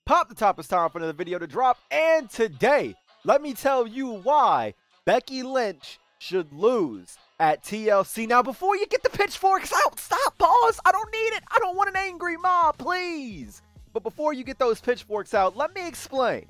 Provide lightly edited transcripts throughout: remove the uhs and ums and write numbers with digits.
Pop the top, it's time for another video to drop, and today, let me tell you why Becky Lynch should lose at TLC. Now, before you get the pitchforks out, stop, pause, I don't need it, I don't want an angry mob, please. But before you get those pitchforks out, let me explain.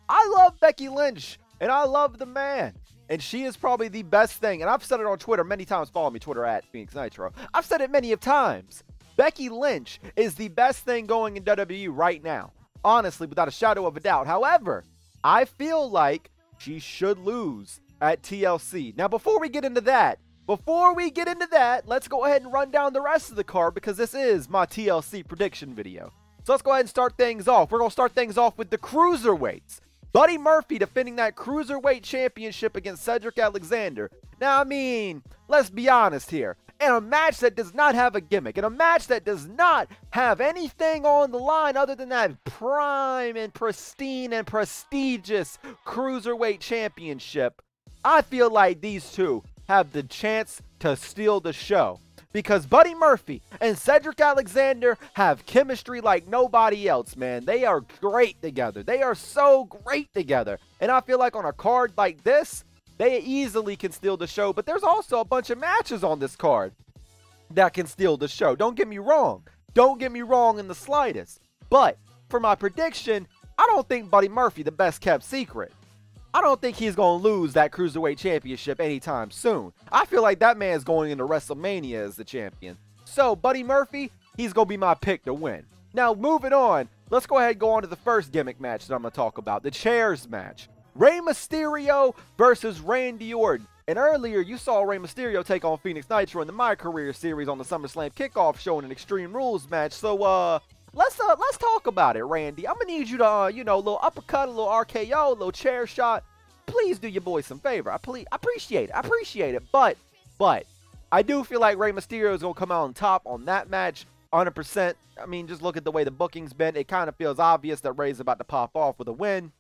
I love Becky Lynch, and I love the man, and she is probably the best thing, and I've said it on Twitter many times, follow me, Twitter at Phoenix Nitro. I've said it many of times. Becky Lynch is the best thing going in WWE right now. Honestly, without a shadow of a doubt. However, I feel like she should lose at TLC. Now, before we get into that, let's go ahead and run down the rest of the card because this is my TLC prediction video. So let's go ahead and start things off. We're going to start things off with the Cruiserweights. Buddy Murphy defending that Cruiserweight Championship against Cedric Alexander. Now, I mean, let's be honest here. In a match that does not have a gimmick, in a match that does not have anything on the line other than that prime and pristine and prestigious Cruiserweight Championship, I feel like these two have the chance to steal the show. Because Buddy Murphy and Cedric Alexander have chemistry like nobody else, man. They are great together. They are so great together. And I feel like on a card like this, they easily can steal the show, but there's also a bunch of matches on this card that can steal the show. Don't get me wrong. Don't get me wrong in the slightest. But for my prediction, I don't think Buddy Murphy the best kept secret. I don't think he's going to lose that Cruiserweight Championship anytime soon. I feel like that man's going into WrestleMania as the champion. So Buddy Murphy, he's going to be my pick to win. Now moving on, let's go ahead and go on to the first gimmick match that I'm going to talk about, the chairs match. Rey Mysterio versus Randy Orton. And earlier, you saw Rey Mysterio take on Phoenix Nitro in the My Career series on the SummerSlam kickoff show in an Extreme Rules match. So, let's talk about it, Randy. I'm gonna need you to, you know, a little uppercut, a little RKO, a little chair shot. Please do your boy some favor. I appreciate it. But I do feel like Rey Mysterio is gonna come out on top on that match, 100%. I mean, just look at the way the booking's been. It kind of feels obvious that Rey's about to pop off with a win.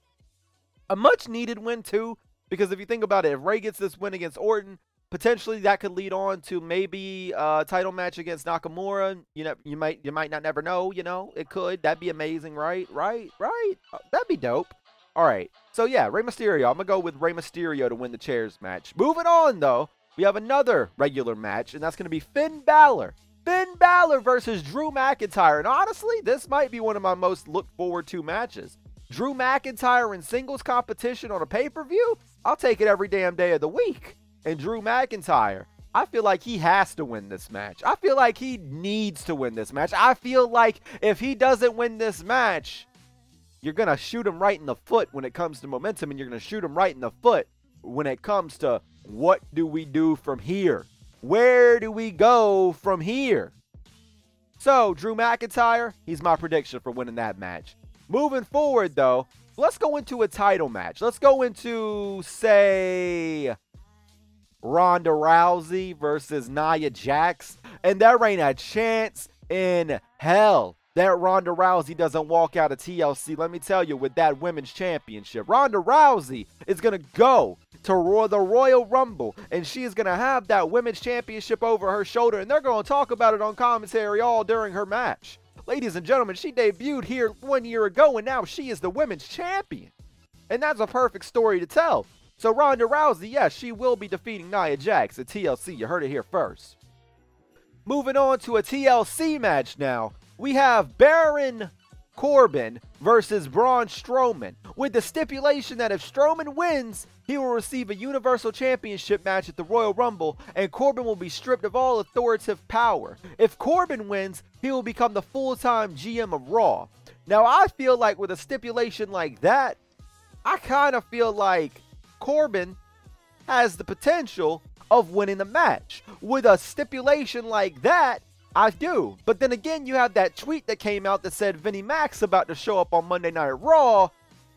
A much needed win too, because if you think about it, if Rey gets this win against Orton, potentially that could lead on to maybe a title match against Nakamura. You know, you might not never know, you know, it could. That'd be amazing, right? That'd be dope. All right. So yeah, Rey Mysterio. I'm gonna go with Rey Mysterio to win the chairs match. Moving on though, we have another regular match, and that's gonna be Finn Balor. Finn Balor versus Drew McIntyre. And honestly, this might be one of my most looked forward to matches. Drew McIntyre in singles competition on a pay-per-view? I'll take it every damn day of the week. And Drew McIntyre, I feel like he has to win this match. I feel like he needs to win this match. I feel like if he doesn't win this match, you're going to shoot him right in the foot when it comes to momentum, and you're going to shoot him right in the foot when it comes to what do we do from here? Where do we go from here? So, Drew McIntyre, he's my prediction for winning that match. Moving forward, though, let's go into a title match. Let's go into, say, Ronda Rousey versus Nia Jax. And there ain't a chance in hell that Ronda Rousey doesn't walk out of TLC. Let me tell you, with that women's championship, Ronda Rousey is going to go to the Royal Rumble, and she is going to have that women's championship over her shoulder, and they're going to talk about it on commentary all during her match. Ladies and gentlemen, she debuted here 1 year ago, and now she is the women's champion. And that's a perfect story to tell. So Ronda Rousey, yes, she will be defeating Nia Jax at TLC. You heard it here first. Moving on to a TLC match now. We have Baron Corbin versus Braun Strowman, with the stipulation that if Strowman wins, he will receive a Universal Championship match at the Royal Rumble, and Corbin will be stripped of all authoritative power. If Corbin wins, he will become the full-time GM of Raw. Now, I feel like with a stipulation like that, I kind of feel like Corbin has the potential of winning the match. With a stipulation like that, I do. But then again, you have that tweet that came out that said Vinnie Mac's about to show up on Monday Night Raw.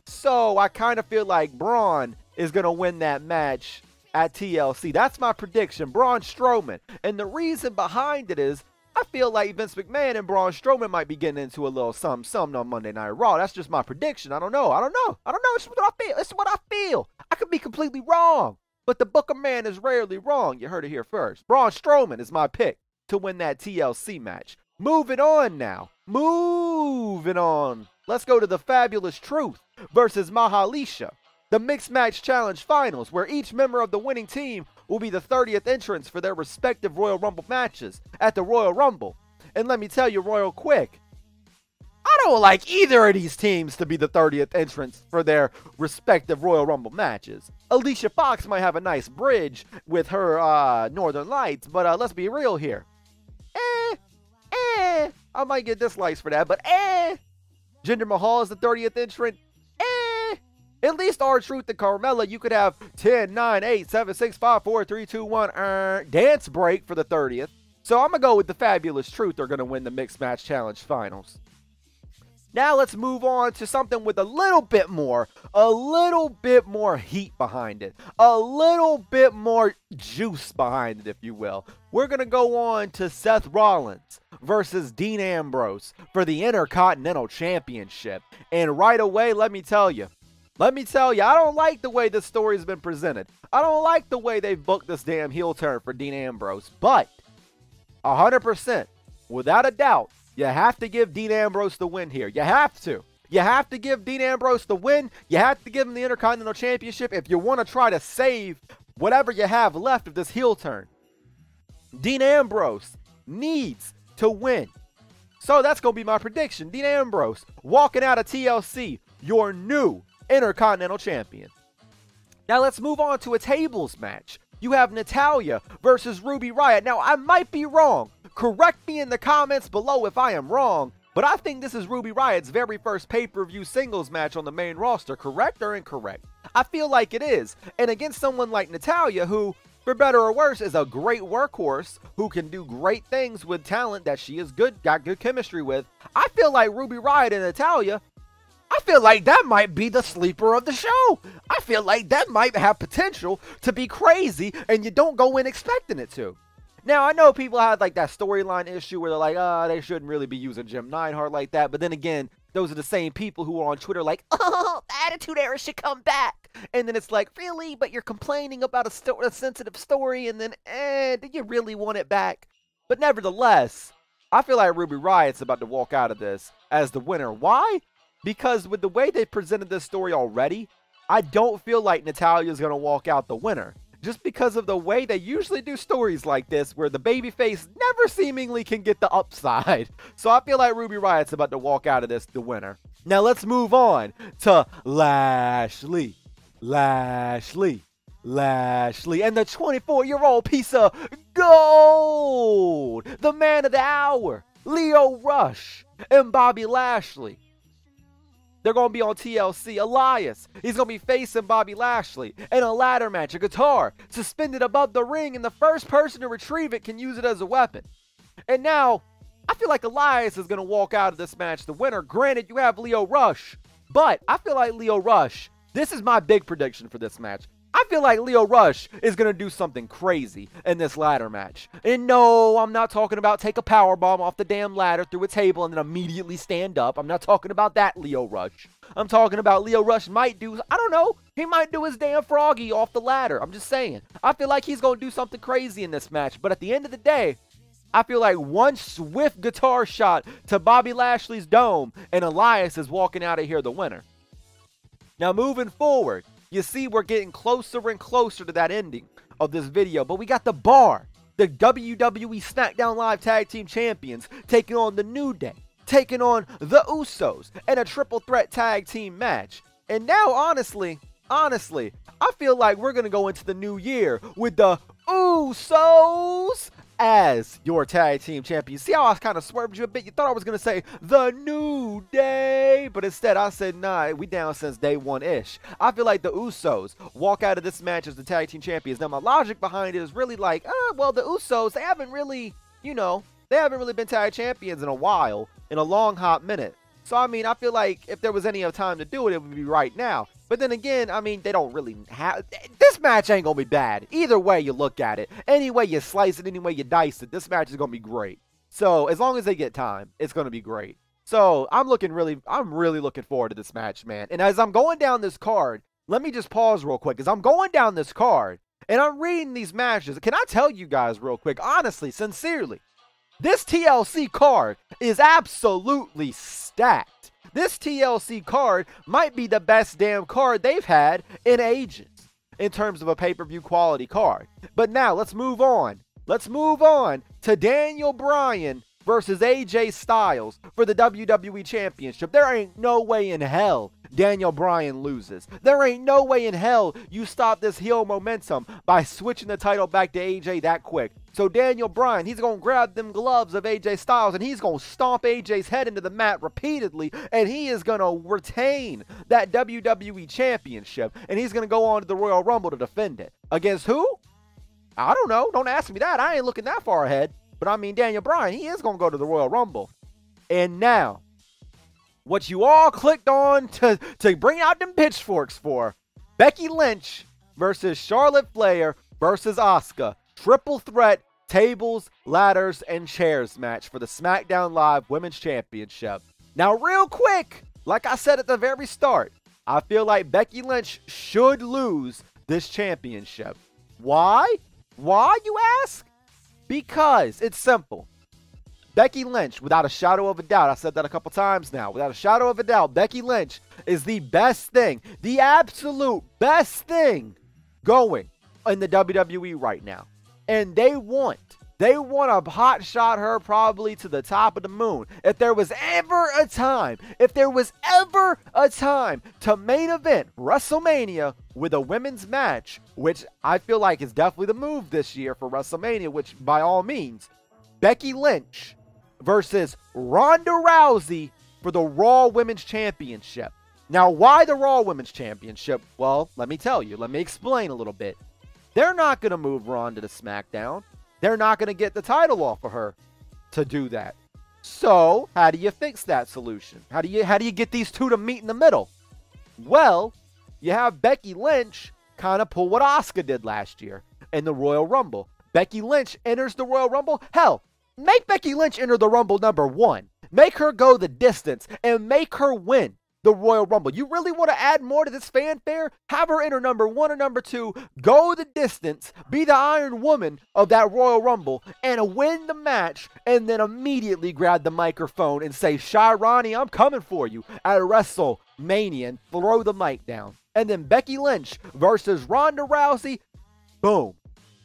So I kind of feel like Braun is going to win that match at TLC. That's my prediction, Braun Strowman. And the reason behind it is I feel like Vince McMahon and Braun Strowman might be getting into a little something on Monday Night Raw. That's just my prediction. I don't know. It's what I feel. I could be completely wrong. But the Booker man is rarely wrong. You heard it here first. Braun Strowman is my pick to win that TLC match. Moving on now. Moving on. let's go to the Fabulous Truth versus Mahalisha, the Mixed Match Challenge Finals, where each member of the winning team will be the 30th entrants for their respective Royal Rumble matches at the Royal Rumble. And let me tell you real quick, I don't like either of these teams to be the 30th entrants for their respective Royal Rumble matches. Alicia Fox might have a nice bridge with her Northern Lights, but let's be real here. I might get dislikes for that, but Jinder Mahal is the 30th entrant. At least R-Truth and Carmella, you could have 10, 9, 8, 7, 6, 5, 4, 3, 2, 1, dance break for the 30th. So I'm going to go with the Fabulous Truth. They're going to win the Mixed Match Challenge Finals. Now let's move on to something with a little bit more heat behind it. A little bit more juice behind it, if you will. We're going to go on to Seth Rollins versus Dean Ambrose for the Intercontinental Championship. And right away, let me tell you, I don't like the way this story's been presented. I don't like the way they've booked this damn heel turn for Dean Ambrose. But 100%, without a doubt, you have to give Dean Ambrose the win here. You have to. You have to give Dean Ambrose the win. You have to give him the Intercontinental Championship if you want to try to save whatever you have left of this heel turn. Dean Ambrose needs to win. So that's going to be my prediction. Dean Ambrose walking out of TLC, your new Intercontinental Champion. Now let's move on to a tables match. You have Natalya versus Ruby Riott. Now I might be wrong. Correct me in the comments below if I am wrong, but I think this is Ruby Riott's very first pay-per-view singles match on the main roster. Correct or incorrect? I feel like it is. And against someone like Natalya, who, for better or worse, is a great workhorse, who can do great things with talent that she is got good chemistry with, I feel like Ruby Riott and Natalya, I feel like that might be the sleeper of the show. I feel like that might have potential to be crazy and you don't go in expecting it to. Now, I know people had like that storyline issue where they're like, they shouldn't really be using Jim Neidhart like that. But then again, those are the same people who are on Twitter like, oh, the Attitude Era should come back. And then it's like, really? But you're complaining about a sensitive story and then, do you really want it back? But nevertheless, I feel like Ruby Riott's about to walk out of this as the winner. Why? Because with the way they presented this story already, I don't feel like Natalya's going to walk out the winner. Just because of the way they usually do stories like this, where the babyface never seemingly can get the upside. So I feel like Ruby Riott's about to walk out of this the winner. Now let's move on to Lashley. Lashley, and the 24-year-old piece of gold. The man of the hour, Lio Rush and Bobby Lashley. They're going to be on TLC. Elias, he's going to be facing Bobby Lashley in a ladder match, a guitar suspended above the ring, and the first person to retrieve it can use it as a weapon. And now, I feel like Elias is going to walk out of this match the winner. Granted, you have Lio Rush, but I feel like Lio Rush, this is my big prediction for this match. I feel like Lio Rush is going to do something crazy in this ladder match. And no, I'm not talking about take a powerbomb off the damn ladder through a table and then immediately stand up. I'm not talking about that Lio Rush. I'm talking about Lio Rush might do, I don't know, he might do his damn froggy off the ladder. I'm just saying. I feel like he's going to do something crazy in this match. But at the end of the day, I feel like one swift guitar shot to Bobby Lashley's dome and Elias is walking out of here the winner. Now moving forward, you see, we're getting closer and closer to that ending of this video. But we got the Bar, the WWE SmackDown Live Tag Team Champions, taking on the New Day, taking on the Usos, in a triple threat tag team match. And now, honestly, I feel like we're going to go into the new year with the Usos as your tag team champions. See how I kind of swerved you a bit? You thought I was going to say the New Day, but instead I said, nah, we down since day one-ish. I feel like the Usos walk out of this match as the tag team champions. Now, my logic behind it is really like, well, the Usos, they haven't really, they haven't really been tag champions in a while, in a long hot minute. So, I mean, I feel like if there was any other time to do it, it would be right now. But then again, I mean, they don't really have... This match ain't going to be bad. Either way you look at it. Any way you slice it, any way you dice it, this match is going to be great. So, as long as they get time, it's going to be great. So, I'm really looking forward to this match, man. And as I'm going down this card, let me just pause real quick. As I'm going down this card, and I'm reading these matches, can I tell you guys real quick, honestly, sincerely, this TLC card is absolutely stacked. This TLC card might be the best damn card they've had in ages in terms of a pay-per-view quality card. But now let's move on. Let's move on to Daniel Bryan versus AJ Styles for the WWE Championship. There ain't no way in hell Daniel Bryan loses. There ain't no way in hell you stop this heel momentum by switching the title back to AJ that quick. So Daniel Bryan, he's going to grab them gloves of AJ Styles and he's going to stomp AJ's head into the mat repeatedly, and he is going to retain that WWE Championship, and he's going to go on to the Royal Rumble to defend it. Against who? I don't know. Don't ask me that. I ain't looking that far ahead. But I mean, Daniel Bryan, he is going to go to the Royal Rumble. And now, what you all clicked on to bring out them pitchforks for, Becky Lynch versus Charlotte Flair versus Asuka. Triple threat, tables, ladders, and chairs match for the SmackDown Live Women's Championship. Now, real quick, like I said at the very start, I feel like Becky Lynch should lose this championship. Why? Why, you ask? Because it's simple. Becky Lynch, without a shadow of a doubt, I said that a couple times now, without a shadow of a doubt, Becky Lynch is the best thing, the absolute best thing going in the WWE right now. And they want to hot shot her probably to the top of the moon. If there was ever a time to main event WrestleMania with a women's match, which I feel like is definitely the move this year for WrestleMania, which by all means, Becky Lynch versus Ronda Rousey for the Raw Women's Championship. Now, why the Raw Women's Championship? Well, let me tell you. Let me explain a little bit. They're not going to move Ronda to SmackDown. They're not going to get the title off of her to do that. So, how do you fix that solution? How do you get these two to meet in the middle? Well, you have Becky Lynch kind of pull what Asuka did last year in the Royal Rumble. Becky Lynch enters the Royal Rumble. Hell, make Becky Lynch enter the Rumble number 1. Make her go the distance and make her win the Royal Rumble. You really want to add more to this fanfare? Have her enter number 1 or number 2, go the distance, be the Iron Woman of that Royal Rumble, and win the match, and then immediately grab the microphone and say, Shirani, I'm coming for you at WrestleMania, and throw the mic down. And then Becky Lynch versus Ronda Rousey, boom.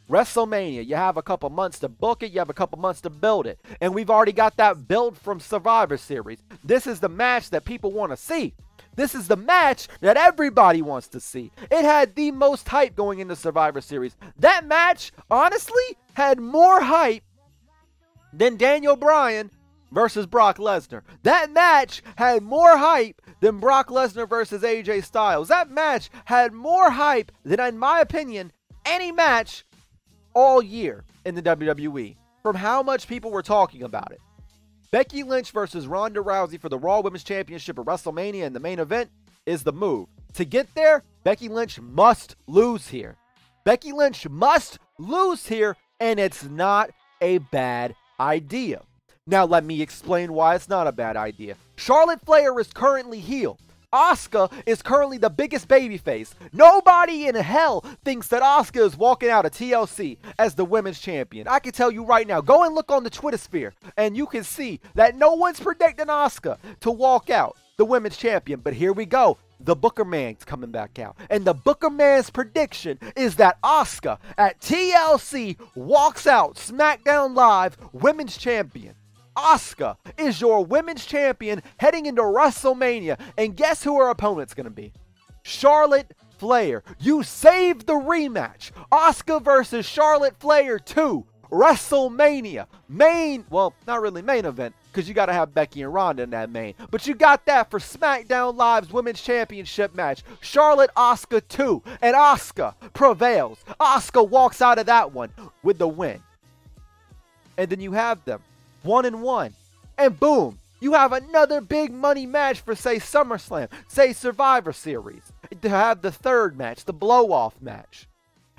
WrestleMania, you have a couple months to book it, you have a couple months to build it. And we've already got that build from Survivor Series. This is the match that people want to see. This is the match that everybody wants to see. It had the most hype going into Survivor Series. That match, honestly, had more hype than Daniel Bryan versus Brock Lesnar. That match had more hype than Brock Lesnar versus AJ Styles. That match had more hype than, in my opinion, any match all year in the WWE, from how much people were talking about it. Becky Lynch versus Ronda Rousey for the Raw Women's Championship at WrestleMania in the main event is the move. To get there, Becky Lynch must lose here. Becky Lynch must lose here, and it's not a bad idea. Now let me explain why it's not a bad idea. Charlotte Flair is currently heel. Asuka is currently the biggest babyface. Nobody in hell thinks that Asuka is walking out of TLC as the women's champion. I can tell you right now, go and look on the Twitter sphere, and you can see that no one's predicting Asuka to walk out the women's champion. But here we go. The Booker Man's coming back out. And the Booker Man's prediction is that Asuka at TLC walks out SmackDown Live women's champion. Asuka is your women's champion heading into WrestleMania. And guess who her opponent's going to be? Charlotte Flair. You saved the rematch. Asuka versus Charlotte Flair 2. WrestleMania. Well, not really main event, because you got to have Becky and Ronda in that main. But you got that for SmackDown Live's Women's Championship match. Charlotte Asuka 2. And Asuka prevails. Asuka walks out of that one with the win. And then you have them 1-1. And boom, you have another big money match for, say, SummerSlam, say, Survivor Series. To have the third match, the blow-off match.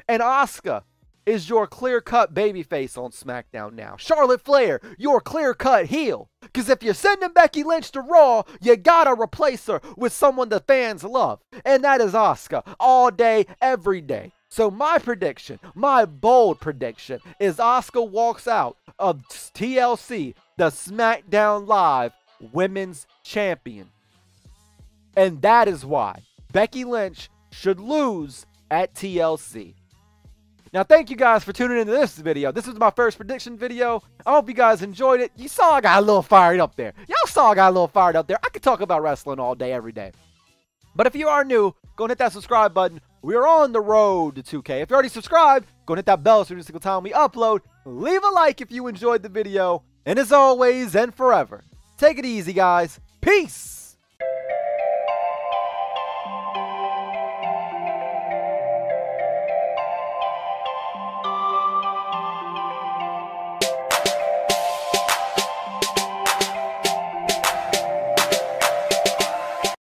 And Asuka is your clear-cut babyface on SmackDown now. Charlotte Flair, your clear-cut heel. Because if you're sending Becky Lynch to Raw, you gotta replace her with someone the fans love. And that is Asuka, all day, every day. So my prediction, my bold prediction, is Asuka walks out of TLC, the SmackDown Live Women's Champion. And that is why Becky Lynch should lose at TLC. Now, thank you guys for tuning into this video. This was my first prediction video. I hope you guys enjoyed it. You saw I got a little fired up there. Y'all saw I got a little fired up there. I could talk about wrestling all day, every day. But if you are new, go and hit that subscribe button. We are on the road to 2K. If you're already subscribed, go and hit that bell so every single time we upload. Leave a like if you enjoyed the video. And as always and forever, take it easy, guys. Peace!